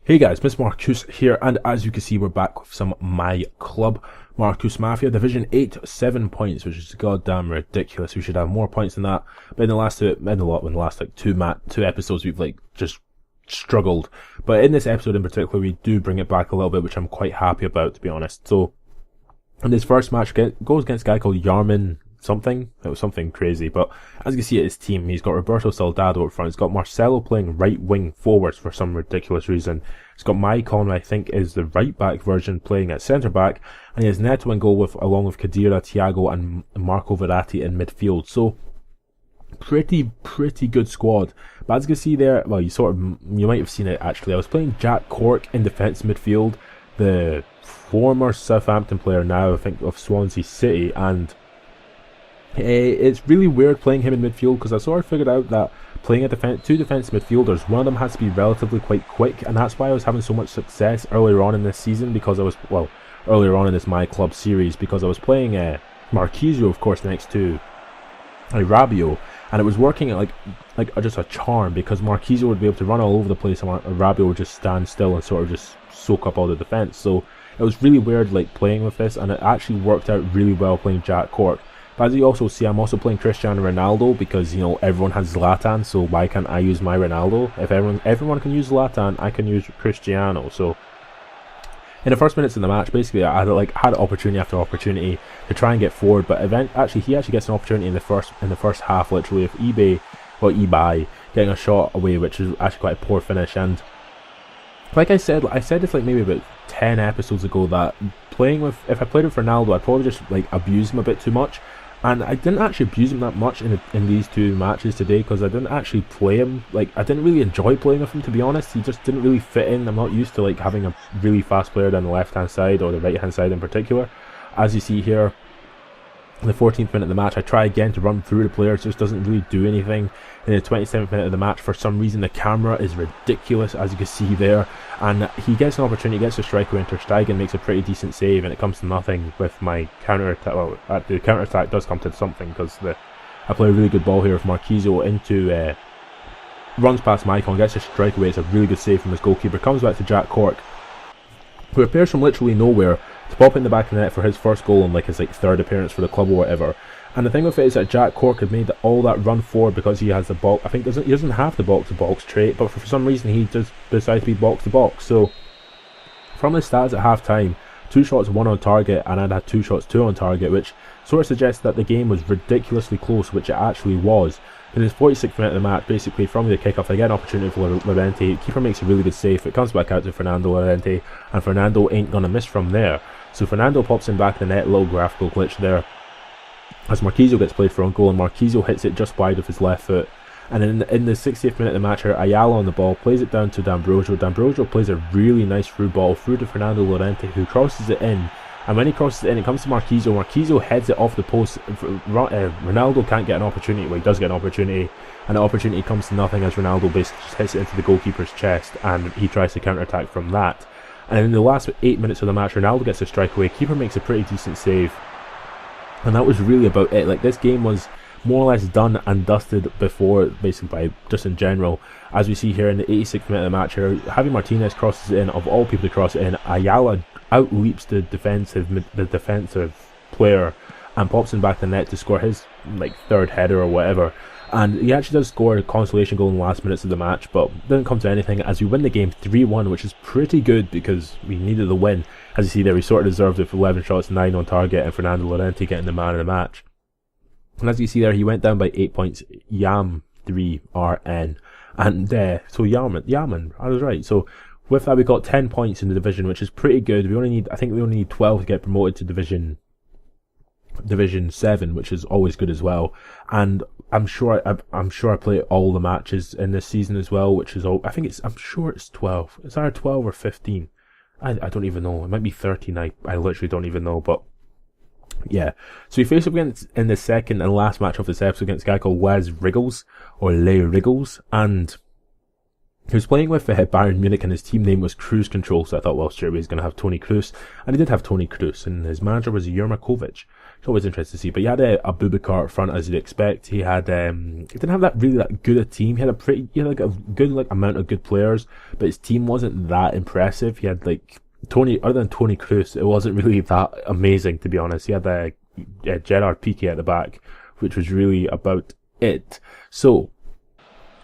Hey guys, Miss Marcus here, and as you can see, we're back with some MyClub Marcus Mafia Division 8, 7 points, which is goddamn ridiculous. We should have more points than that. But in the last two episodes, we've just struggled. But in this episode in particular, we do bring it back a little bit, which I'm quite happy about, to be honest. So, in this first match, goes against a guy called Yarman something. It was something crazy, but as you can see at his team, he's got Roberto Soldado up front. He's got Marcelo playing right wing forwards for some ridiculous reason. He's got Maicon, I think is the right back version, playing at centre back, and he has Neto in goal along with Kadira, Thiago and Marco Verratti in midfield. So pretty good squad. But as you can see there, well, you might have seen it actually. I was playing Jack Cork in defence midfield, the former Southampton player now, I think, of Swansea City, and it's really weird playing him in midfield because I sort of figured out that playing two defensive midfielders, one of them has to be relatively quite quick, and that's why I was having so much success earlier on in this season, because earlier on in this MyClub series, because I was playing Marquisio, of course, next to Rabio, and it was working like just a charm, because Marquisio would be able to run all over the place and Rabio would just stand still and sort of just soak up all the defense. So it was really weird playing with this, and it actually worked out really well playing Jack Cork. But as you also see, I'm also playing Cristiano Ronaldo because, everyone has Zlatan, so why can't I use my Ronaldo? If everyone can use Zlatan, I can use Cristiano. So in the first minutes of the match, basically I had opportunity after opportunity to try and get forward, but he actually gets an opportunity in the first half, literally, with Ibai getting a shot away, which is actually quite a poor finish. And like I said this maybe about 10 episodes ago, that if I played with Ronaldo, I'd probably just abuse him a bit too much. And I didn't actually abuse him that much in these two matches today, because I didn't actually play him. I didn't really enjoy playing with him, to be honest. He just didn't really fit in. I'm not used to having a really fast player down the left hand side, or the right hand side in particular. As you see here, in the 14th minute of the match, I try again to run through the players, just doesn't really do anything. In the 27th minute of the match, for some reason the camera is ridiculous, as you can see there, and he gets an opportunity, gets a strike away, and Ter Stegen makes a pretty decent save, and it comes to nothing with my counter-attack. Well, the counter-attack does come to something, because I play a really good ball here with Marquisio into runs past Maicon, gets a strike away. It's a really good save from his goalkeeper, comes back to Jack Cork, who appears from literally nowhere to pop in the back of the net for his first goal and his third appearance for the club or whatever. And the thing with it is that Jack Cork had made all that run forward because he has the box. I think he doesn't have the box-to-box trait, but for some reason he just decides to be box-to-box. So from the stats at half-time, 2 shots 1 on target, and I'd had 2 shots 2 on target, which sort of suggests that the game was ridiculously close, which it actually was. In the 46th minute of the match, basically from the kickoff, I get an opportunity for Llorente. Keeper makes a really good save. It comes back out to Fernando Llorente, and Fernando ain't gonna miss from there. So Fernando pops in back in the net, little graphical glitch there, as Marquisio gets played for own goal, and Marquisio hits it just wide with his left foot. And in the 60th minute of the match here, Ayala on the ball plays it down to D'Ambrosio. D'Ambrosio plays a really nice through ball through to Fernando Llorente, who crosses it in. And when he crosses it in, it comes to Marquisio. Marquisio heads it off the post. Ronaldo can't get an opportunity. Well, he does get an opportunity, and the opportunity comes to nothing as Ronaldo basically just hits it into the goalkeeper's chest, and he tries to counter-attack from that. And in the last 8 minutes of the match, Ronaldo gets a strike away. Keeper makes a pretty decent save. And that was really about it. This game was more or less done and dusted before, basically, just in general. As we see here in the 86th minute of the match here, Javi Martinez crosses it in. Of all people to cross it in, Ayala outleaps the defensive player and pops in back the net to score his third header or whatever. And he actually does score a consolation goal in the last minutes of the match, but didn't come to anything, as we win the game 3-1, which is pretty good because we needed the win. As you see there, we sort of deserved it for 11 shots, 9 on target, and Fernando Llorente getting the man of the match. And as you see there, he went down by 8 points, Yam 3 RN. And so Yaman, I was right. So with that, we got 10 points in the division, which is pretty good. I think we only need 12 to get promoted to Division 7, which is always good as well. And I'm sure I play all the matches in this season as well, which is all. I'm sure it's 12. It's either 12 or 15. I don't even know. It might be 13. I literally don't even know. But yeah, so we face up against in the second and last match of this episode against a guy called Les Riggles, and he was playing with Bayern Munich, and his team name was Cruise Control, so I thought, well, straight away he's going to have Tony Kroos, and he did have Tony Kroos, and his manager was Jurmakovic. It's always interesting to see. But he had Abubakar up front, as you'd expect. He had he didn't have that good a team. He had like a good amount of good players, but his team wasn't that impressive. He had like other than Tony Kroos, it wasn't really that amazing, to be honest. He had Gerard Piqué at the back, which was really about it. So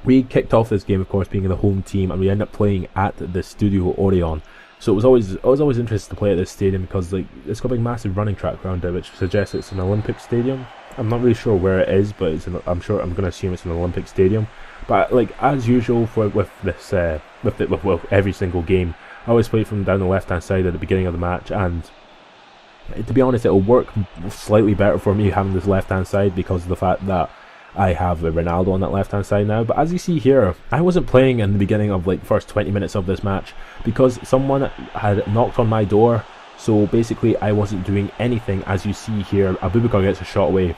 we kicked off this game, of course, being the home team, and we ended up playing at the Studio Orion. So I was always interested to play at this stadium because like it's got a massive running track around it, which suggests it's an Olympic stadium. I'm not really sure where it is, but I'm going to assume it's an Olympic stadium. But like as usual with every single game, I always play from down the left hand side at the beginning of the match, and to be honest, it'll work slightly better for me having this left hand side because of the fact that I have Ronaldo on that left hand side now. But as you see here, I wasn't playing in the beginning of like first 20 minutes of this match because someone had knocked on my door. So basically I wasn't doing anything. As you see here, Abubakar gets a shot away.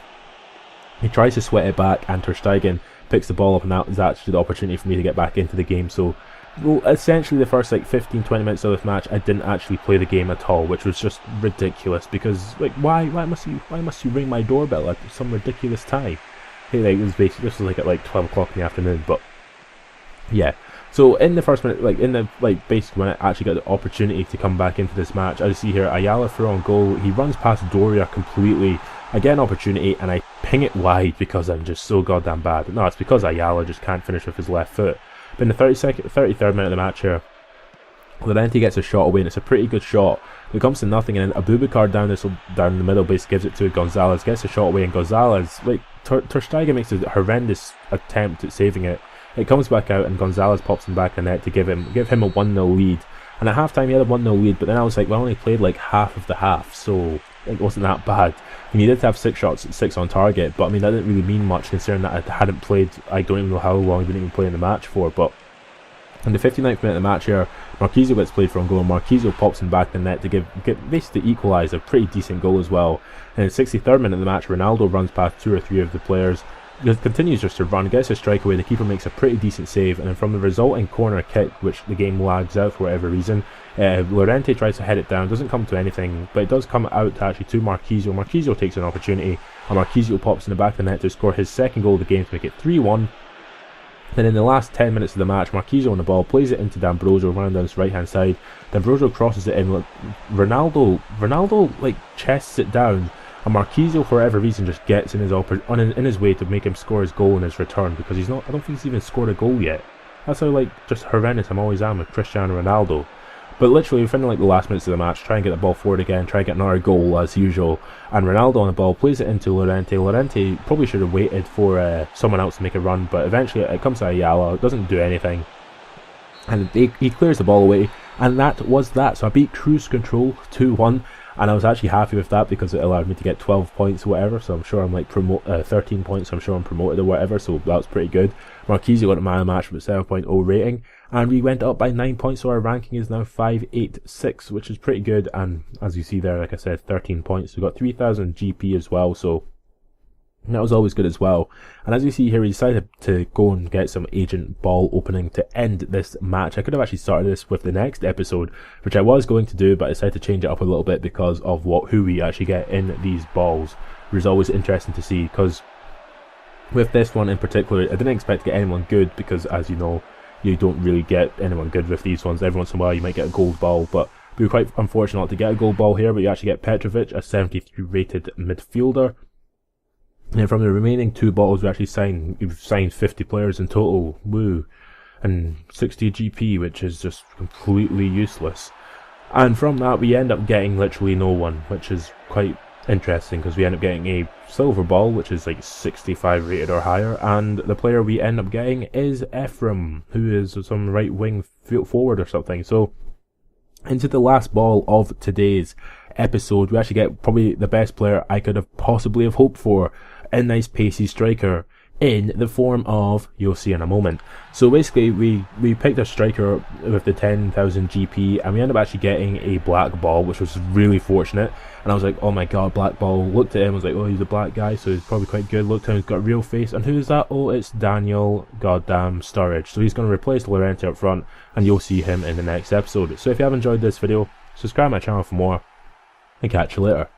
He tries to sweat it back, and Ter Stegen picks the ball up, and that is actually the opportunity for me to get back into the game. So well, essentially the first like 15-20 minutes of this match I didn't actually play the game at all, which was just ridiculous because like why must you ring my doorbell at some ridiculous time? Hey, like, this was like at like 12 o'clock in the afternoon, but yeah. So in the first minute, basically when I actually got the opportunity to come back into this match, I see here Ayala through on goal. He runs past Doria completely. I get an opportunity and I ping it wide because I'm just so goddamn bad. No, it's because Ayala just can't finish with his left foot. But in the 33rd minute of the match here, Llorente gets a shot away, and it's a pretty good shot. It comes to nothing, and then Abubakar down the middle base gives it to Gonzalez, gets a shot away, and Gonzalez, like, Ter Stegen makes a horrendous attempt at saving it. It comes back out, and Gonzalez pops him back in the net to give him a 1-0 lead. And at half-time he had a 1-0 lead, but then I was like, well, I only played like half of the half, so it wasn't that bad. And he did have 6 shots, 6 on target, but I mean, that didn't really mean much considering that I hadn't played, I don't even know how long I didn't even play in the match for, but in the 59th minute of the match here, Marquisio gets played for on goal, and Marquisio pops him back in the net to basically equalise a pretty decent goal as well. And in the 63rd minute of the match, Ronaldo runs past 2 or 3 of the players, continues just to run, gets a strike away, the keeper makes a pretty decent save, and then from the resulting corner kick, which the game lags out for whatever reason, Llorente tries to head it down, doesn't come to anything, but it does come out to Marquisio. Marquisio takes an opportunity, and Marquisio pops in the back of the net to score his second goal of the game to make it 3-1. Then in the last 10 minutes of the match, Marquisio on the ball, plays it into D'Ambrosio, running down his right hand side. D'Ambrosio crosses it in. Ronaldo like chests it down, and Marquisio for whatever reason just gets in his way to make him score his goal in his return, because I don't think he's even scored a goal yet. That's how like just horrendous I always am with Cristiano Ronaldo. But literally within like the last minutes of the match, try and get the ball forward again, try and get another goal as usual, and Ronaldo on the ball plays it into Llorente. Llorente probably should have waited for someone else to make a run, but eventually it comes to Ayala, it doesn't do anything, and he clears the ball away, and that was that. So I beat Cruise Control 2-1, and I was actually happy with that because it allowed me to get 12 points or whatever, so I'm sure I'm like 13 points, so I'm sure I'm promoted or whatever, so that was pretty good. Marquisio got a man of the match with a 7.0 rating, and we went up by 9 points, so our ranking is now 586, which is pretty good. And as you see there, like I said, 13 points. We got 3000 GP as well, so that was always good as well. And as you see here, we decided to go and get some agent ball opening to end this match. I could have actually started this with the next episode, which I was going to do, but I decided to change it up a little bit because of who we actually get in these balls, which is always interesting to see, because with this one in particular, I didn't expect to get anyone good because, as you know, you don't really get anyone good with these ones. Every once in a while you might get a gold ball, but we were quite unfortunate to get a gold ball here, but you actually get Petrovic, a 73 rated midfielder. And from the remaining 2 balls we've signed 50 players in total, woo, and 60 GP, which is just completely useless. And from that we end up getting literally no one, which is quite interesting because we end up getting a silver ball, which is like 65 rated or higher, and the player we end up getting is Ephraim, who is some right wing forward or something. So into the last ball of today's episode, we actually get probably the best player I could have possibly have hoped for, a nice pacey striker in the form of, you'll see in a moment. So basically we picked a striker with the 10,000 GP, and we ended up actually getting a black ball, which was really fortunate. And I was like, oh my god, black ball. Looked at him, I was like, oh, he's a black guy, so he's probably quite good. Looked at him, he's got a real face. And who is that? Oh, it's Daniel goddamn Sturridge. So he's going to replace Llorente up front, and you'll see him in the next episode. So if you have enjoyed this video, subscribe to my channel for more, and catch you later.